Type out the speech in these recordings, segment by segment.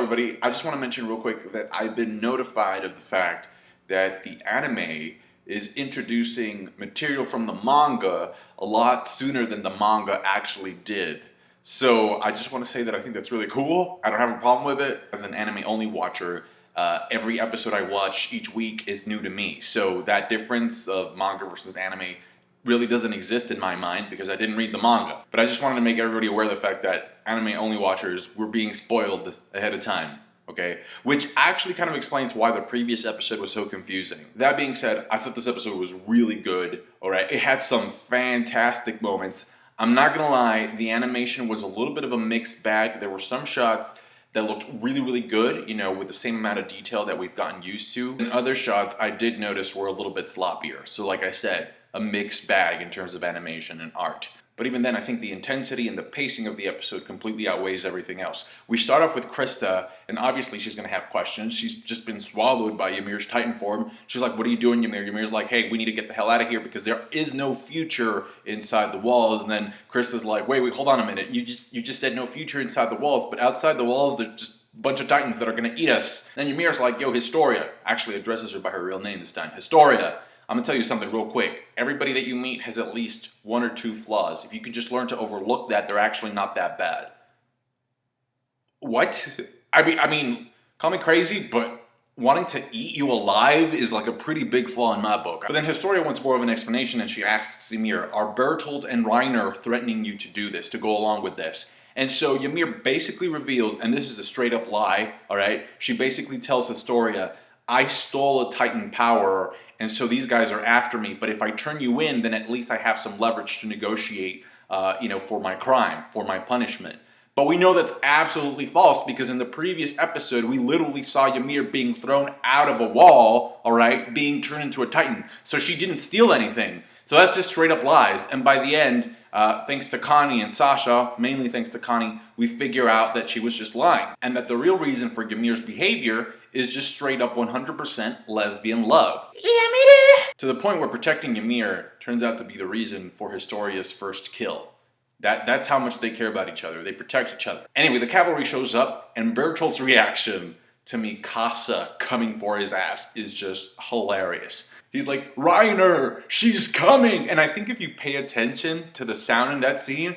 everybody. I just want to mention real quick that I've been notified of the fact that the anime is introducing material from the manga a lot sooner than the manga actually did. So I just want to say that I think that's really cool. I don't have a problem with it. As an anime-only watcher, every episode I watch each week is new to me. So that difference of manga versus anime really doesn't exist in my mind because I didn't read the manga. But I just wanted to make everybody aware of the fact that anime-only watchers were being spoiled ahead of time, okay? Which actually kind of explains why the previous episode was so confusing. That being said, I thought this episode was really good, alright? It had some fantastic moments. I'm not gonna lie, the animation was a little bit of a mixed bag. There were some shots that looked really, really good, you know, with the same amount of detail that we've gotten used to. And other shots I did notice were a little bit sloppier. So like I said, a mixed bag in terms of animation and art. But even then, I think the intensity and the pacing of the episode completely outweighs everything else. We start off with Krista, and obviously she's going to have questions. She's just been swallowed by Ymir's Titan form. She's like, what are you doing, Ymir? Ymir's like, hey, we need to get the hell out of here because there is no future inside the walls. And then Krista's like, wait, hold on a minute. You just said no future inside the walls, but outside the walls, there's just a bunch of Titans that are going to eat us. And then Ymir's like, yo, Historia. Actually addresses her by her real name this time. Historia. I'm gonna tell you something real quick. Everybody that you meet has at least one or two flaws. If you could just learn to overlook that, they're actually not that bad. What? I mean, call me crazy, but wanting to eat you alive is like a pretty big flaw in my book. But then Historia wants more of an explanation and she asks Ymir, are Bertholdt and Reiner threatening you to do this, to go along with this? And so Ymir basically reveals, and this is a straight up lie, alright? She basically tells Historia, I stole a Titan power, and so these guys are after me, but if I turn you in, then at least I have some leverage to negotiate, for my crime, for my punishment. But we know that's absolutely false because in the previous episode, we literally saw Ymir being thrown out of a wall, alright, being turned into a Titan. So she didn't steal anything. So that's just straight up lies. And by the end, thanks to Connie and Sasha, mainly thanks to Connie, we figure out that she was just lying. And that the real reason for Ymir's behavior is just straight up 100% lesbian love. To the point where protecting Ymir turns out to be the reason for Historia's first kill. That's how much they care about each other. They protect each other. Anyway, the cavalry shows up, and Bertholdt's reaction to Mikasa coming for his ass is just hilarious. He's like, Reiner, she's coming! And I think if you pay attention to the sound in that scene,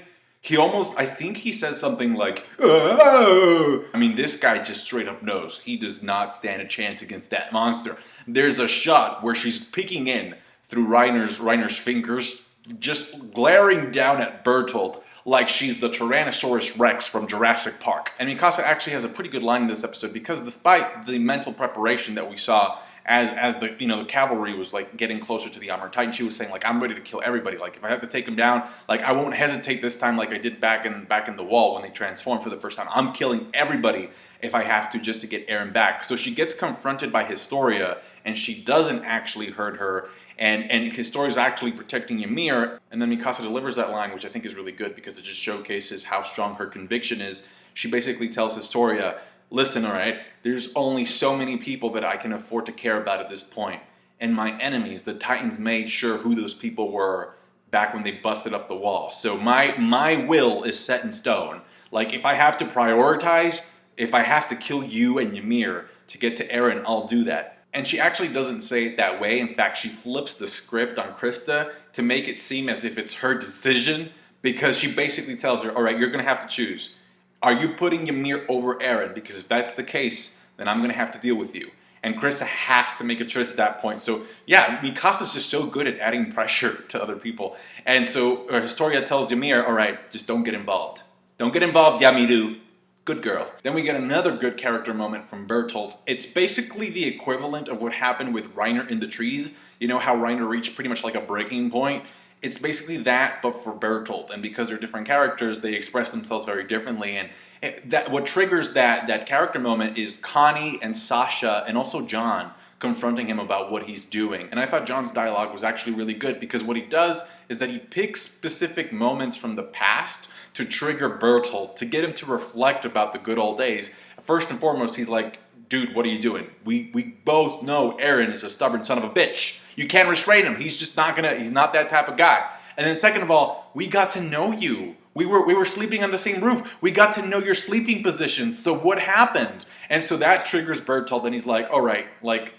I think he says something like, oh! I mean, this guy just straight up knows he does not stand a chance against that monster. There's a shot where she's peeking in through Reiner's fingers, just glaring down at Bertholdt like she's the Tyrannosaurus Rex from Jurassic Park. And Mikasa actually has a pretty good line in this episode because despite the mental preparation that we saw as the the cavalry was like getting closer to the armored Titan, she was saying like, I'm ready to kill everybody. Like if I have to take him down, like I won't hesitate this time like I did back in the wall when they transformed for the first time. I'm killing everybody if I have to just to get Eren back. So she gets confronted by Historia and she doesn't actually hurt her. And Historia's actually protecting Ymir, and then Mikasa delivers that line, which I think is really good because it just showcases how strong her conviction is. She basically tells Historia, listen, alright, there's only so many people that I can afford to care about at this point. And my enemies, the Titans, made sure who those people were back when they busted up the wall. So my will is set in stone. Like, if I have to prioritize, if I have to kill you and Ymir to get to Eren, I'll do that. And she actually doesn't say it that way. In fact, she flips the script on Krista to make it seem as if it's her decision because she basically tells her, all right, you're going to have to choose. Are you putting Ymir over Eren? Because if that's the case, then I'm going to have to deal with you. And Krista has to make a choice at that point. So yeah, Mikasa's just so good at adding pressure to other people. And so Historia tells Ymir, all right, just don't get involved. Don't get involved, Yamuruuu. Good girl. Then we get another good character moment from Bertholdt. It's basically the equivalent of what happened with Reiner in the trees. You know how Reiner reached pretty much like a breaking point? It's basically that, but for Bertholdt. And because they're different characters, they express themselves very differently. And what triggers that character moment is Connie and Sasha and also John confronting him about what he's doing. And I thought John's dialogue was actually really good because what he does is that he picks specific moments from the past to trigger Bertholdt, to get him to reflect about the good old days. First and foremost, he's like, dude, what are you doing? We both know Eren is a stubborn son of a bitch. You can't restrain him. He's just not he's not that type of guy. And then second of all, we got to know you. We were sleeping on the same roof. We got to know your sleeping positions. So what happened? And so that triggers Bertholdt, and he's like, all right, like,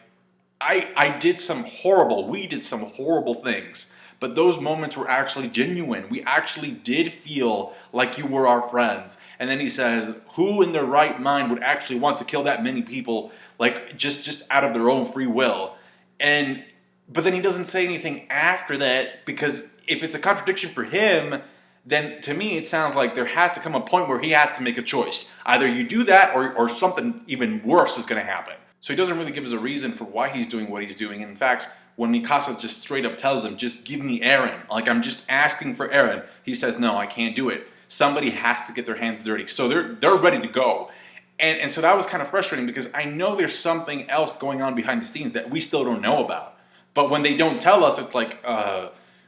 we did some horrible things. But those moments were actually genuine. We actually did feel like you were our friends. And then he says, who in their right mind would actually want to kill that many people, like, just out of their own free will? But then he doesn't say anything after that, because if it's a contradiction for him, then to me it sounds like there had to come a point where he had to make a choice. Either you do that or something even worse is going to happen. So he doesn't really give us a reason for why he's doing what he's doing. In fact, when Mikasa just straight up tells him, just give me Eren, like, I'm just asking for Eren, he says, no, I can't do it. Somebody has to get their hands dirty. So they're ready to go. And so that was kind of frustrating, because I know there's something else going on behind the scenes that we still don't know about. But when they don't tell us, it's like,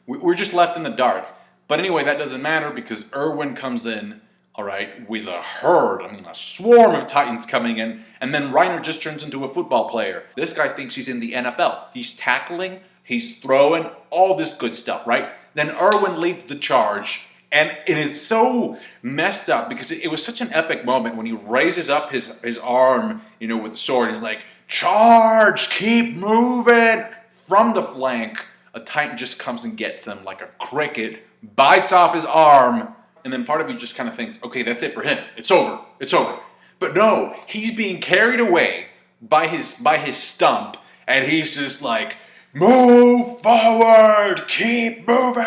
we're just left in the dark. But anyway, that doesn't matter, because Erwin comes in, all right, with a herd, a swarm of Titans coming in, and then Reiner just turns into a football player. This guy thinks he's in the NFL. He's tackling, he's throwing, all this good stuff, right? Then Erwin leads the charge, and it is so messed up, because it was such an epic moment when he raises up his arm, with the sword. He's like, charge, keep moving. From the flank, a Titan just comes and gets him like a cricket, bites off his arm, and then part of you just kind of thinks, okay, that's it for him. It's over. But no, he's being carried away by his stump, and he's just like, move forward, keep moving.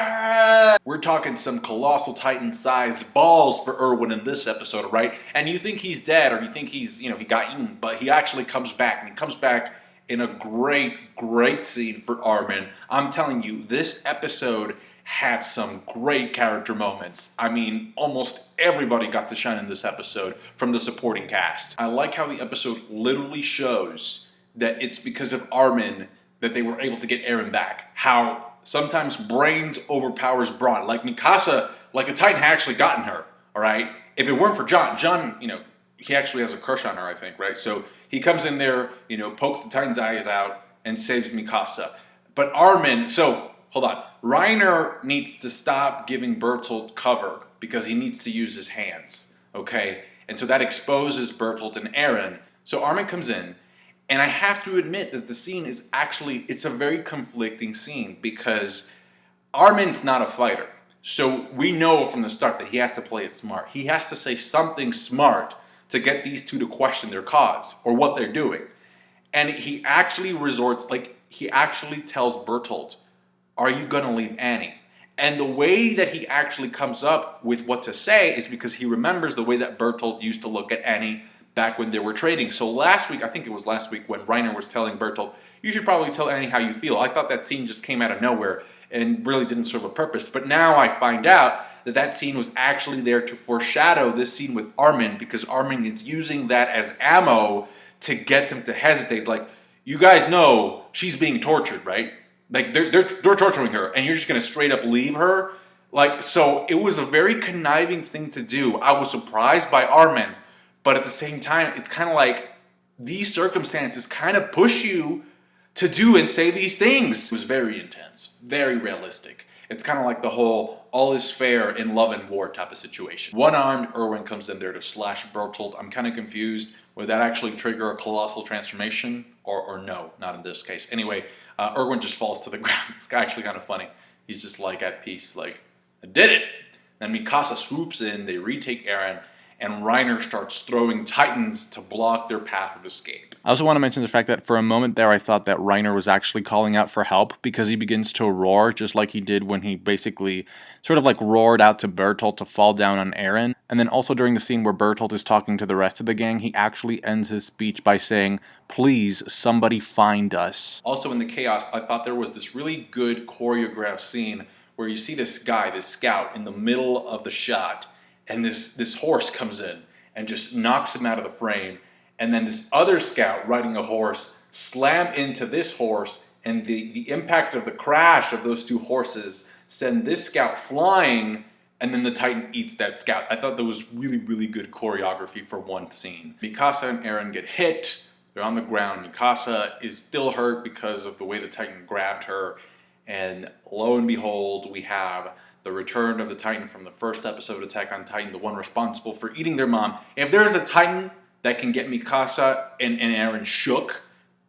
We're talking some colossal Titan-sized balls for Erwin in this episode, right? And you think he's dead, or you think he's, he got eaten, but he actually comes back, and he comes back in a great scene for Armin. I'm telling you, this episode had some great character moments. Almost everybody got to shine in this episode from the supporting cast. I like how the episode literally shows that it's because of Armin that they were able to get Eren back. How sometimes brains overpowers brawn. Like Mikasa, like a Titan had actually gotten her, all right? If it weren't for John, he actually has a crush on her, I think, right? So he comes in there, pokes the Titan's eyes out and saves Mikasa. But Armin, so hold on. Reiner needs to stop giving Bertholdt cover because he needs to use his hands, okay? And so that exposes Bertholdt and Eren. So Armin comes in, and I have to admit that the scene is actually, it's a very conflicting scene, because Armin's not a fighter. So we know from the start that he has to play it smart. He has to say something smart to get these two to question their cause or what they're doing. And he actually he actually tells Bertholdt, are you going to leave Annie? And the way that he actually comes up with what to say is because he remembers the way that Bertholdt used to look at Annie back when they were trading. So last week, I think it was last week, when Reiner was telling Bertholdt, you should probably tell Annie how you feel. I thought that scene just came out of nowhere and really didn't serve a purpose. But now I find out that scene was actually there to foreshadow this scene with Armin, because Armin is using that as ammo to get them to hesitate. Like, you guys know she's being tortured, right? Like, they're torturing her, and you're just going to straight up leave her? Like, so it was a very conniving thing to do. I was surprised by Armin, but at the same time, it's kind of like these circumstances kind of push you to do and say these things. It was very intense, very realistic. It's kind of like the whole all is fair in love and war type of situation. One-armed Erwin comes in there to slash Bertholdt. I'm kind of confused. Would that actually trigger a colossal transformation? Or no, not in this case. Anyway, Erwin just falls to the ground. It's actually kind of funny. He's just like at peace, like, I did it! Then Mikasa swoops in, they retake Eren, and Reiner starts throwing Titans to block their path of escape. I also want to mention the fact that for a moment there I thought that Reiner was actually calling out for help, because he begins to roar just like he did when he basically sort of like roared out to Bertholdt to fall down on Eren. And then also during the scene where Bertholdt is talking to the rest of the gang, he actually ends his speech by saying, please, somebody find us. Also in the chaos, I thought there was this really good choreographed scene where you see this guy, this scout, in the middle of the shot, and this horse comes in and just knocks him out of the frame. And then this other scout riding a horse slam into this horse, and the impact of the crash of those two horses send this scout flying, and then the Titan eats that scout. I thought that was really good choreography for one scene. Mikasa and Eren get hit. They're on the ground. Mikasa is still hurt because of the way the Titan grabbed her. And lo and behold, we have the return of the Titan from the first episode of Attack on Titan, the one responsible for eating their mom. If there's a Titan that can get Mikasa and Eren shook,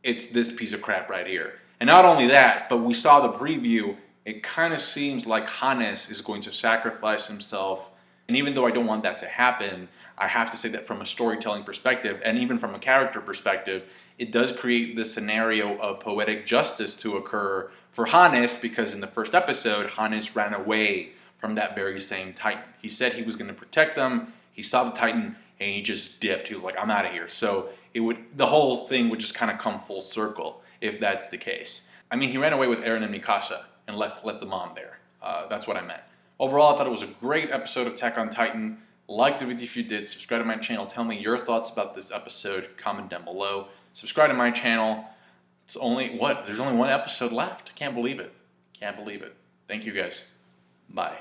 it's this piece of crap right here. And not only that, but we saw the preview, it kind of seems like Hannes is going to sacrifice himself. And even though I don't want that to happen, I have to say that from a storytelling perspective, and even from a character perspective, it does create the scenario of poetic justice to occur for Hannes, because in the first episode, Hannes ran away from that very same Titan. He said he was going to protect them, he saw the Titan, and he just dipped. He was like, I'm out of here. So the whole thing would just kind of come full circle if that's the case. I mean, he ran away with Eren and Mikasa and left the mom there. That's what I meant. Overall, I thought it was a great episode of Attack on Titan. Like the video if you did. Subscribe to my channel. Tell me your thoughts about this episode. Comment down below. Subscribe to my channel. It's only, there's only one episode left. I can't believe it. Can't believe it. Thank you guys. Bye.